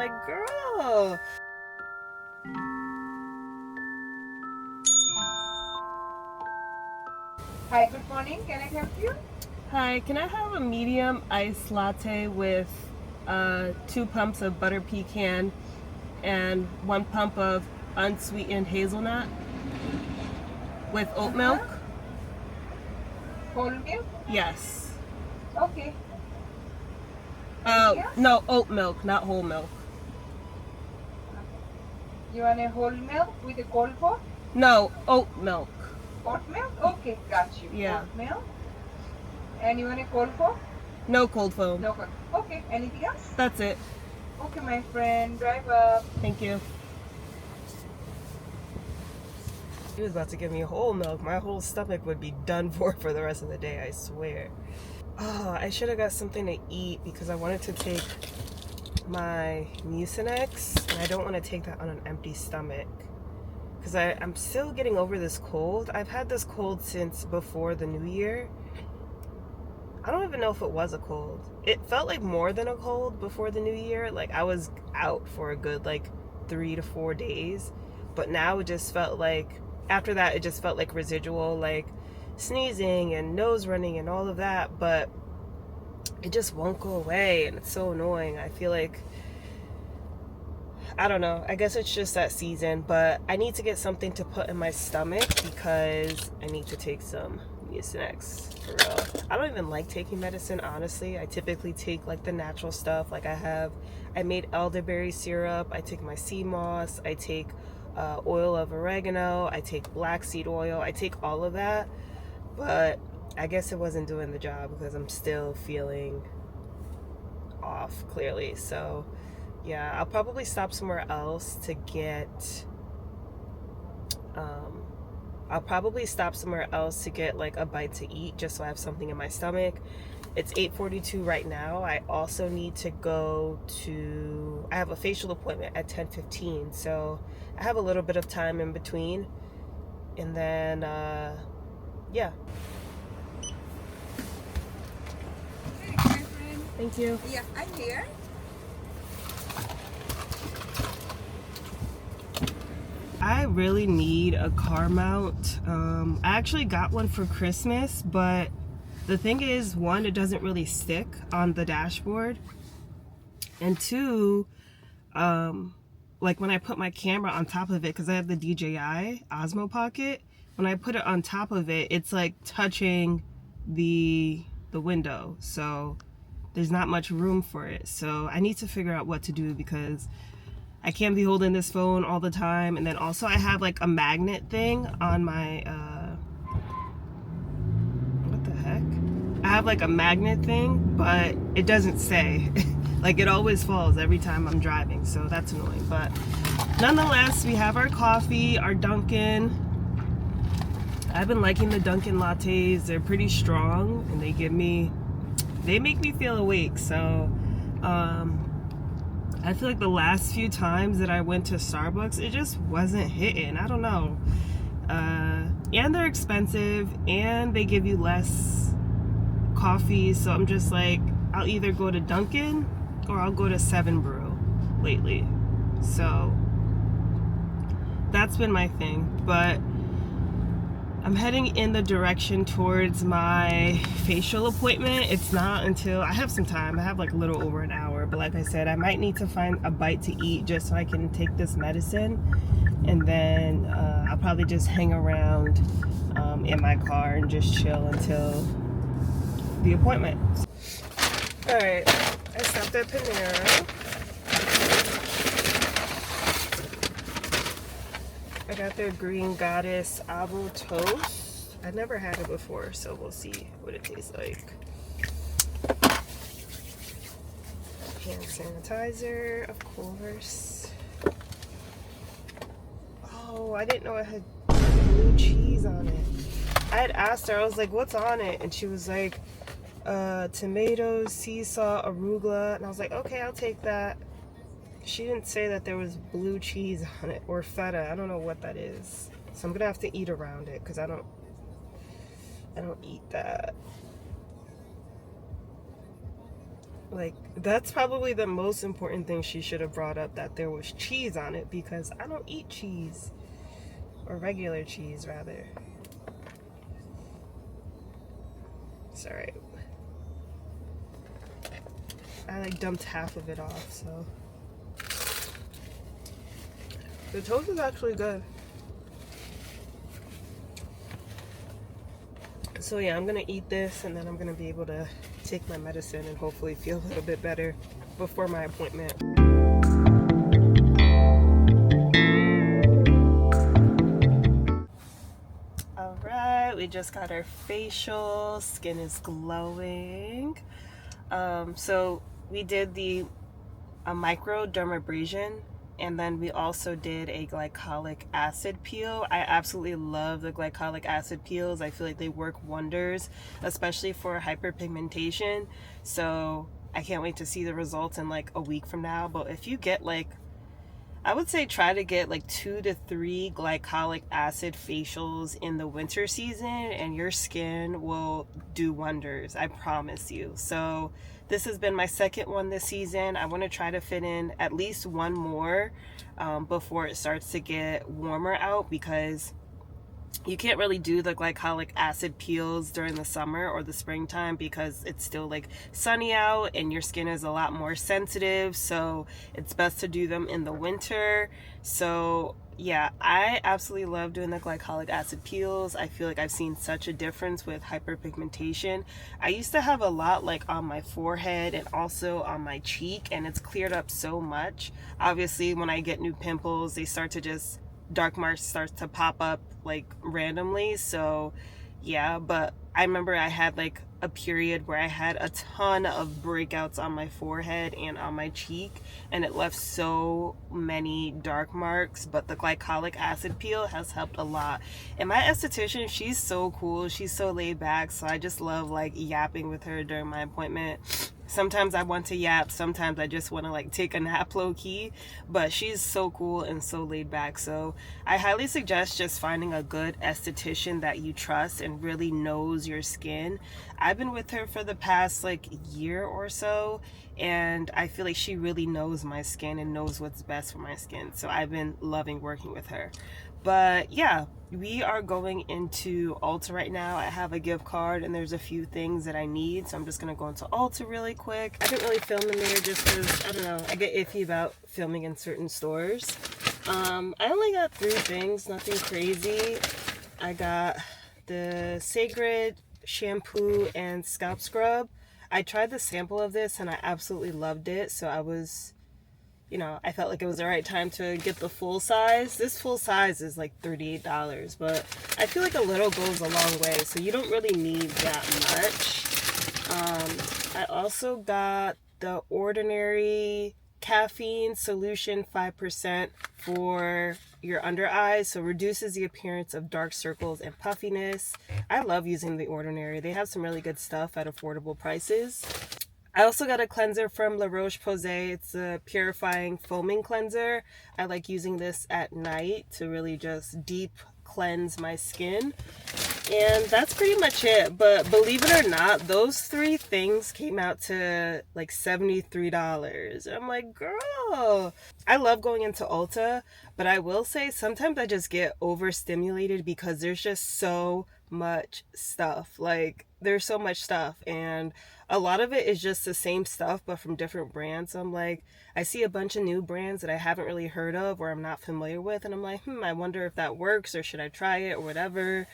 like, girl. Hi, good morning. Can I help you? Hi, can I have a medium iced latte with 2 pumps of butter pecan and 1 pump of unsweetened hazelnut with oat milk? Whole milk? Yes. Okay. Anything else? No, oat milk, not whole milk. You want a whole milk with a cold pot? No, oat milk. Oat milk? Okay, got you. Yeah. Oat milk. And you want a cold pot? No cold foam. No cold. Okay. Anything else? That's it. Okay, my friend. Drive up. Thank you. He was about to give me whole milk. My whole stomach would be done for the rest of the day, I swear. Oh, I should have got something to eat because I wanted to take my Mucinex, and I don't want to take that on an empty stomach because I'm still getting over this cold. I've had this cold since before the new year. I don't even know if it was a cold. It felt like more than a cold before the new year. Like I was out for a good like 3 to 4 days, but now it just felt like, after that it just felt like residual, like sneezing and nose running and all of that, but it just won't go away, and it's so annoying. I feel like, I don't know, I guess it's just that season, but I need to get something to put in my stomach because I need to take some Mucinex for real. I don't even like taking medicine, honestly. I typically take like the natural stuff. Like I made elderberry syrup, I take my sea moss, I take oil of oregano, I take black seed oil, I take all of that, but I guess it wasn't doing the job because I'm still feeling off, clearly. So yeah, I'll probably stop somewhere else to get like a bite to eat, just so I have something in my stomach. It's 8:42 right now. I also need to go to, I have a facial appointment at 10:15, so I have a little bit of time in between, and then yeah. Hey, my friend. Thank you. Yeah, I'm here. I really need a car mount. I actually got one for Christmas, but the thing is, one, it doesn't really stick on the dashboard, and two, like when I put my camera on top of it, because I have the DJI Osmo Pocket, when I put it on top of it, it's like touching the window, so there's not much room for it. So I need to figure out what to do because I can't be holding this phone all the time. And then also I have like a magnet thing on my what the heck? I have like a magnet thing, but it doesn't stay. Like it always falls every time I'm driving, so that's annoying. But nonetheless, we have our coffee, our Dunkin'. I've been liking the Dunkin' lattes. They're pretty strong and they make me feel awake. So I feel like the last few times that I went to Starbucks, it just wasn't hitting. I don't know. And they're expensive and they give you less coffee. So I'm just like, I'll either go to Dunkin' or I'll go to 7 Brew lately. So that's been my thing. But I'm heading in the direction towards my facial appointment. It's not until, I have some time. I have like a little over an hour, but like I said, I might need to find a bite to eat just so I can take this medicine, and then I'll probably just hang around in my car and just chill until the appointment. All right, I stopped at Panera. I got their Green Goddess Avo Toast. I've never had it before, so we'll see what it tastes like. Hand sanitizer, of course. Oh, I didn't know it had blue cheese on it. I had asked her, I was like, what's on it? And she was like, tomatoes, sea salt, arugula. And I was like, okay, I'll take that. She didn't say that there was blue cheese on it or feta. I don't know what that is. So I'm gonna have to eat around it because I don't eat that. Like, that's probably the most important thing she should have brought up, that there was cheese on it, because I don't eat cheese. Or regular cheese, rather. It's alright. I like dumped half of it off, so. The toast is actually good. So yeah, I'm gonna eat this and then I'm gonna be able to take my medicine and hopefully feel a little bit better before my appointment. Alright, we just got our facial. Skin is glowing. So we did a microdermabrasion, and then we also did a glycolic acid peel. I absolutely love the glycolic acid peels. I feel like they work wonders, especially for hyperpigmentation. So I can't wait to see the results in like a week from now. But if you get like, I would say try to get like 2 to 3 glycolic acid facials in the winter season and your skin will do wonders. I promise you. So this has been my second one this season. I want to try to fit in at least one more before it starts to get warmer out, because you can't really do the glycolic acid peels during the summer or the springtime because it's still like sunny out and your skin is a lot more sensitive. So it's best to do them in the winter. So yeah, I absolutely love doing the glycolic acid peels. I feel like I've seen such a difference with hyperpigmentation. I used to have a lot like on my forehead and also on my cheek, and it's cleared up so much. Obviously, when I get new pimples, they start to just dark marks starts to pop up like randomly. So yeah, but I remember I had like a period where I had a ton of breakouts on my forehead and on my cheek, and it left so many dark marks. But the glycolic acid peel has helped a lot. And my esthetician, she's so cool, she's so laid back, so I just love like yapping with her during my appointment. Sometimes I want to yap, sometimes I just want to like take a nap low key, but she's so cool and so laid back. So I highly suggest just finding a good esthetician that you trust and really knows your skin. I've been with her for the past like year or so, and I feel like she really knows my skin and knows what's best for my skin. So I've been loving working with her. But yeah, we are going into Ulta right now. I have a gift card and there's a few things that I need, so I'm just gonna go into Ulta really quick. I didn't really film in there just because, I don't know, I get iffy about filming in certain stores. I only got 3 things, nothing crazy. I got the Sacred shampoo and scalp scrub. I tried the sample of this and I absolutely loved it, so I was, I felt like it was the right time to get the full size. This full size is like $38, but I feel like a little goes a long way, so you don't really need that much. I also got the Ordinary Caffeine Solution 5% for your under eyes, so reduces the appearance of dark circles and puffiness. I love using the Ordinary. They have some really good stuff at affordable prices. I also got a cleanser from La Roche-Posay. It's a purifying foaming cleanser. I like using this at night to really just deep cleanse my skin. And that's pretty much it. But believe it or not, those 3 things came out to like $73. I'm like, girl, I love going into Ulta, but I will say sometimes I just get overstimulated because there's just so much stuff. Like, there's so much stuff, and a lot of it is just the same stuff but from different brands. So I'm like, I see a bunch of new brands that I haven't really heard of or I'm not familiar with, and I'm like, I wonder if that works or should I try it or whatever.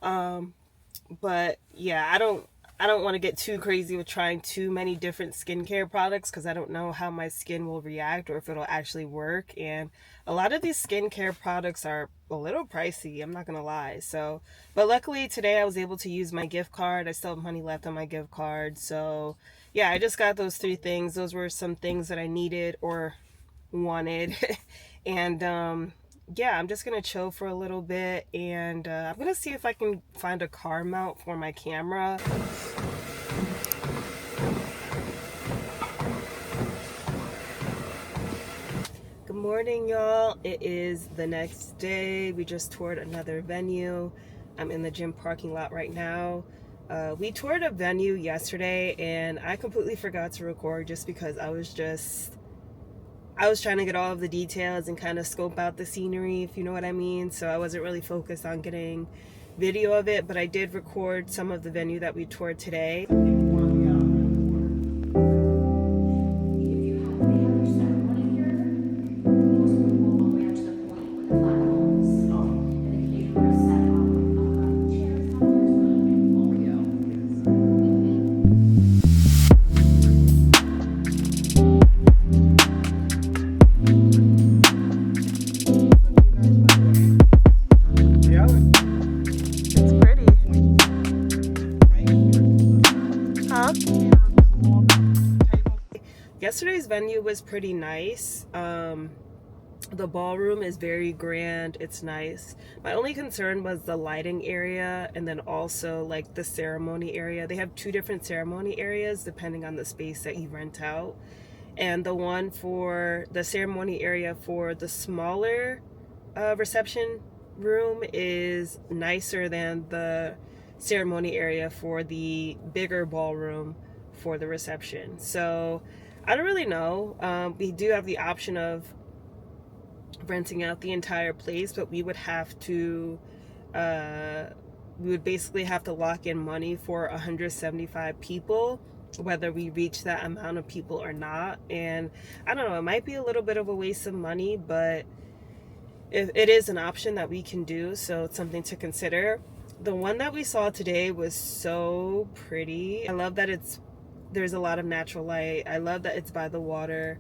But yeah, I don't want to get too crazy with trying too many different skincare products because I don't know how my skin will react or if it'll actually work. And a lot of these skincare products are a little pricey, I'm not gonna lie. So, but luckily today I was able to use my gift card. I still have money left on my gift card. So yeah, I just got those 3 things. Those were some things that I needed or wanted. And yeah, I'm just gonna chill for a little bit, and I'm gonna see if I can find a car mount for my camera. Good morning, y'all. It is the next day. We just toured another venue. I'm in the gym parking lot right now. We toured a venue yesterday and I completely forgot to record just because I was trying to get all of the details and kind of scope out the scenery, if you know what I mean. So I wasn't really focused on getting video of it, but I did record some of the venue that we toured today. Yesterday's venue was pretty nice. The ballroom is very grand. It's nice. My only concern was the lighting area and then also like the ceremony area. They have two different ceremony areas depending on the space that you rent out. And the one for the ceremony area for the smaller reception room is nicer than the ceremony area for the bigger ballroom for the reception. So I don't really know. We do have the option of renting out the entire place, but we would have to we would basically have to lock in money for 175 people, whether we reach that amount of people or not. And I don't know, it might be a little bit of a waste of money, but it is an option that we can do, so it's something to consider. The one that we saw today was so pretty. I love that there's a lot of natural light. I love that it's by the water.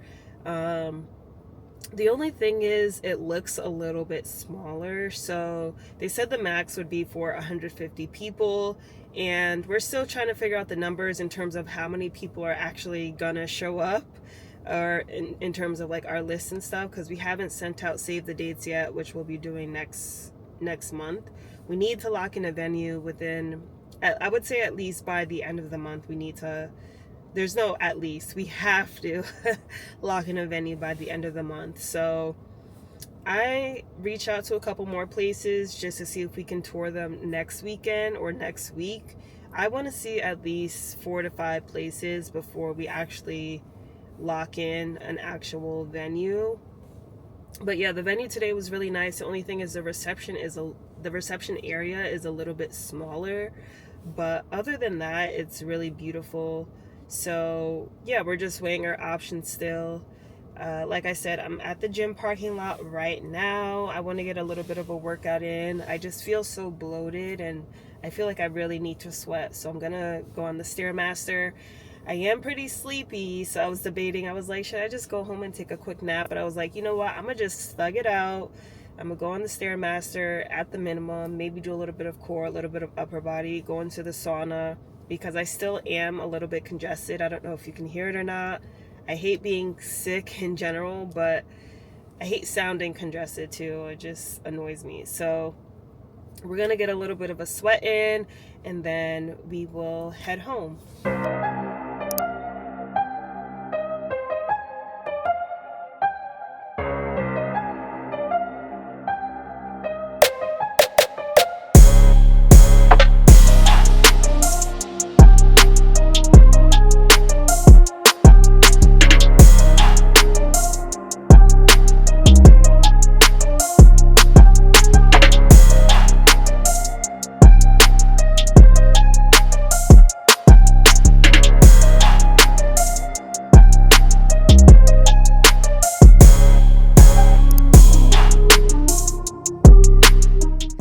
The only thing is it looks a little bit smaller. So they said the max would be for 150 people, and we're still trying to figure out the numbers in terms of how many people are actually gonna show up, or in terms of like our list and stuff, because we haven't sent out save the dates yet, which we'll be doing next month. We need to lock in a venue within, I would say at least by the end of the month. We need to, there's no at least, we have to lock in a venue by the end of the month. So I reach out to a couple more places just to see if we can tour them next weekend or next week. I want to see at least 4 to 5 places before we actually lock in an actual venue. But yeah, the venue today was really nice. The only thing is the reception area is a little bit smaller, but other than that, it's really beautiful. So yeah, we're just weighing our options still. Like I said, I'm at the gym parking lot right now. I want to get a little bit of a workout in. I just feel so bloated and I feel like I really need to sweat. So I'm gonna go on the Stairmaster. I am pretty sleepy, so I was debating. I was like, should I just go home and take a quick nap? But I was like, you know what? I'm gonna just thug it out. I'm gonna go on the Stairmaster at the minimum, maybe do a little bit of core, a little bit of upper body, go into the sauna, because I still am a little bit congested. I don't know if you can hear it or not. I hate being sick in general, but I hate sounding congested too. It just annoys me. So we're gonna get a little bit of a sweat in and then we will head home.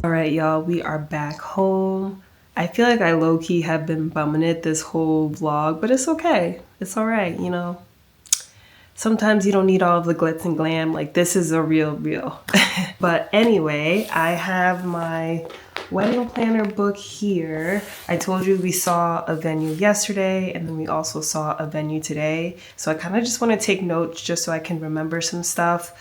Alright y'all, we are back home. I feel like I low-key have been bumming it this whole vlog, but it's okay. It's alright, you know. Sometimes you don't need all of the glitz and glam. Like, this is a real. But anyway, I have my wedding planner book here. I told you we saw a venue yesterday and then we also saw a venue today. So I kind of just want to take notes just so I can remember some stuff.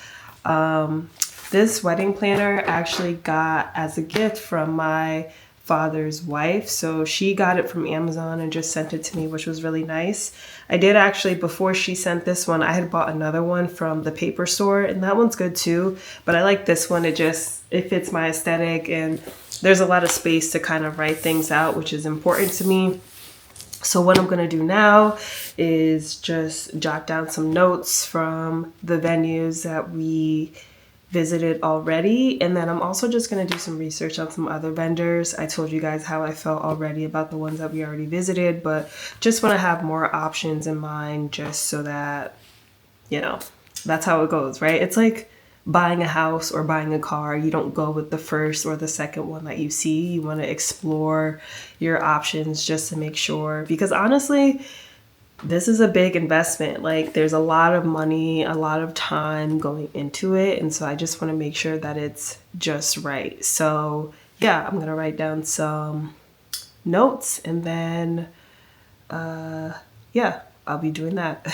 This wedding planner I actually got as a gift from my father's wife. So she got it from Amazon and just sent it to me, which was really nice. I did actually, before she sent this one, I had bought another one from the paper store, and that one's good too. But I like this one. It fits my aesthetic, and there's a lot of space to kind of write things out, which is important to me. So what I'm gonna do now is just jot down some notes from the venues that we visited already, and then I'm also just gonna do some research on some other vendors. I told you guys how I felt already about the ones that we already visited, but just want to have more options in mind, just so that, you know, that's how it goes, right? It's like buying a house or buying a car. You don't go with the first or the second one that you see. You want to explore your options just to make sure, because honestly, this is a big investment. Like, there's a lot of money, a lot of time going into it, and so I just want to make sure that it's just right. So yeah, I'm gonna write down some notes, and then yeah, I'll be doing that.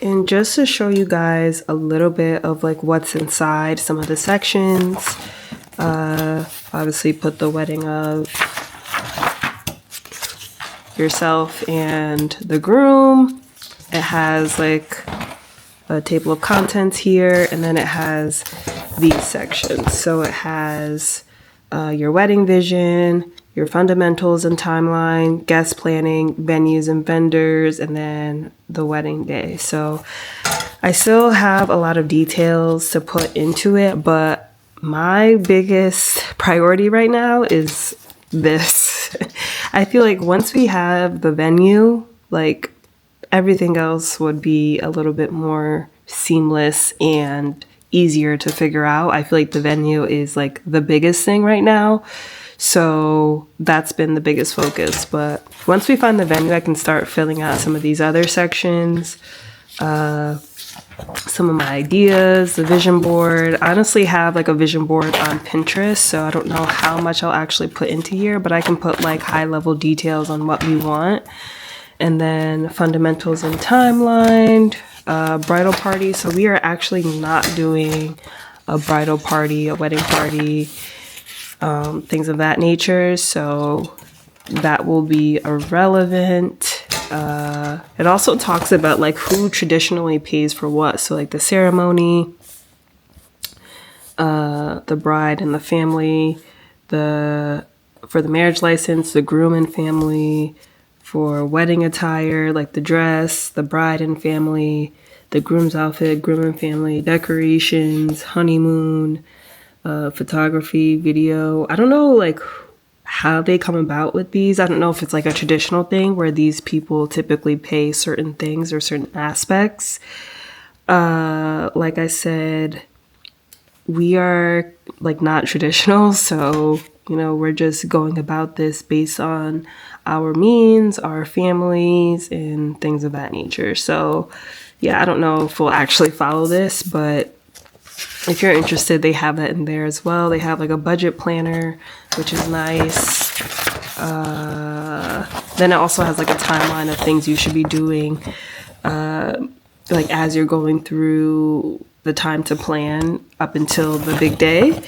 And just to show you guys a little bit of like what's inside some of the sections, obviously put the wedding of yourself and the groom. It has like a table of contents here, and then it has these sections. So it has your wedding vision, your fundamentals and timeline, guest planning, venues and vendors, and then the wedding day. So I still have a lot of details to put into it, but my biggest priority right now is this. I feel like once we have the venue, like, everything else would be a little bit more seamless and easier to figure out. I feel like the venue is like the biggest thing right now. So that's been the biggest focus. But once we find the venue, I can start filling out some of these other sections, some of my ideas, the vision board. I honestly have like a vision board on Pinterest, so I don't know how much I'll actually put into here, but I can put like high level details on what we want. And then fundamentals and timeline, bridal party. So we are actually not doing a bridal party, a wedding party, things of that nature. So that will be irrelevant. It also talks about like who traditionally pays for what. So like the ceremony, the bride and the family, for the marriage license, the groom and family, for wedding attire, like the dress, the bride and family, the groom's outfit, groom and family, decorations, honeymoon, photography, video. I don't know like how they come about with these. I don't know if it's like a traditional thing where these people typically pay certain things or certain aspects. Like I said, we are like not traditional, so you know, we're just going about this based on our means, our families, and things of that nature. So yeah, I don't know if we'll actually follow this, but if you're interested, they have that in there as well. They have like a budget planner, which is nice. Then it also has like a timeline of things you should be doing, like as you're going through the time to plan up until the big day.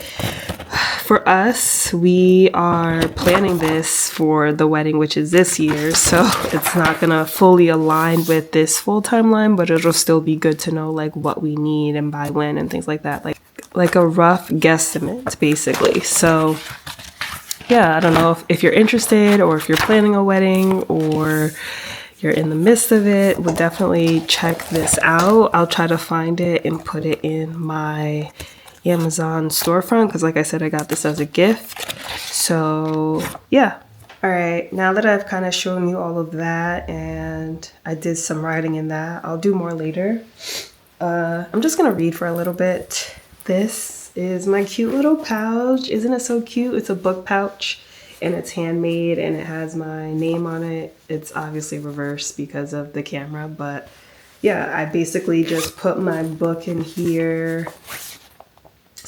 For us, we are planning this for the wedding, which is this year, so it's not gonna fully align with this full timeline, but it'll still be good to know like what we need and by when and things like that, like a rough guesstimate basically. So yeah, I don't know if you're interested, or if you're planning a wedding, or you're in the midst of it, would definitely check this out. I'll try to find it and put it in my Amazon storefront, because like I said, I got this as a gift. So yeah. All right, now that I've kind of shown you all of that and I did some writing in that, I'll do more later. I'm just gonna read for a little bit. This is my cute little pouch. Isn't it so cute? It's a book pouch and it's handmade and it has my name on it. It's obviously reversed because of the camera, but yeah, I basically just put my book in here.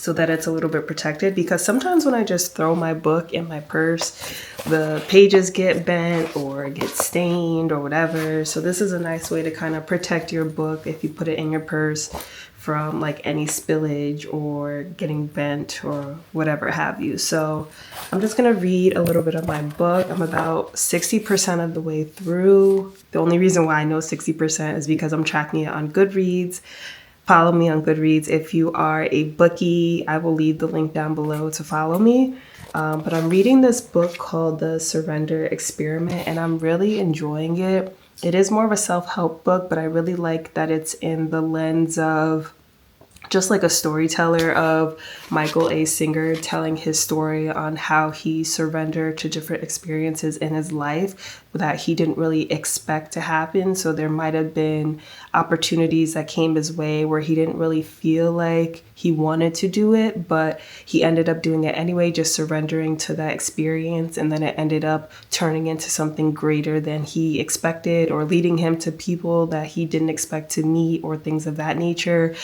so that it's a little bit protected, because sometimes when I just throw my book in my purse, the pages get bent or get stained or whatever. So this is a nice way to kind of protect your book if you put it in your purse from like any spillage or getting bent or whatever have you. So I'm just gonna read a little bit of my book. I'm about 60% of the way through. The only reason why I know 60% is because I'm tracking it on Goodreads. Follow me on Goodreads. If you are a bookie, I will leave the link down below to follow me. But I'm reading this book called The Surrender Experiment, and I'm really enjoying it. It is more of a self-help book, but I really like that it's in the lens of just like a storyteller of Michael A. Singer telling his story on how he surrendered to different experiences in his life that he didn't really expect to happen. So there might have been opportunities that came his way where he didn't really feel like he wanted to do it, but he ended up doing it anyway, just surrendering to that experience. And then it ended up turning into something greater than he expected, or leading him to people that he didn't expect to meet, or things of that nature.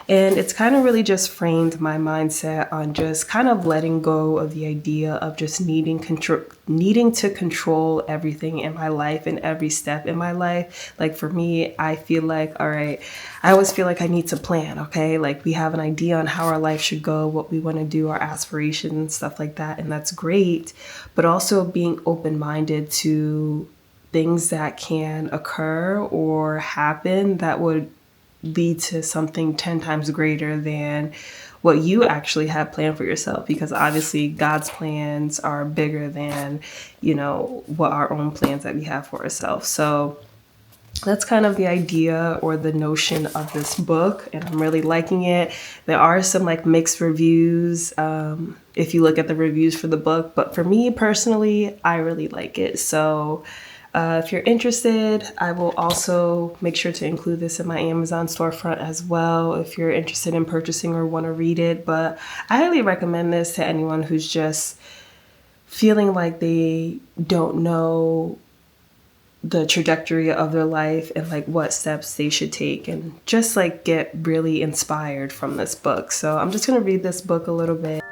And it's kind of really just framed my mindset on just kind of letting go of the idea of just needing to control everything in my life and every step in my life. Like for me, I feel like, all right, I always feel like I need to plan, okay? Like we have an idea on how our life should go, what we want to do, our aspirations, stuff like that, and that's great. But also being open-minded to things that can occur or happen that would lead to something 10 times greater than what you actually have planned for yourself, because obviously God's plans are bigger than, what our own plans that we have for ourselves. So that's kind of the idea or the notion of this book, and I'm really liking it. There are some like mixed reviews if you look at the reviews for the book, but for me personally, I really like it. So if you're interested, I will also make sure to include this in my Amazon storefront as well if you're interested in purchasing or want to read it. But I highly recommend this to anyone who's just feeling like they don't know the trajectory of their life and like what steps they should take, and just like get really inspired from this book. So I'm just going to read this book a little bit.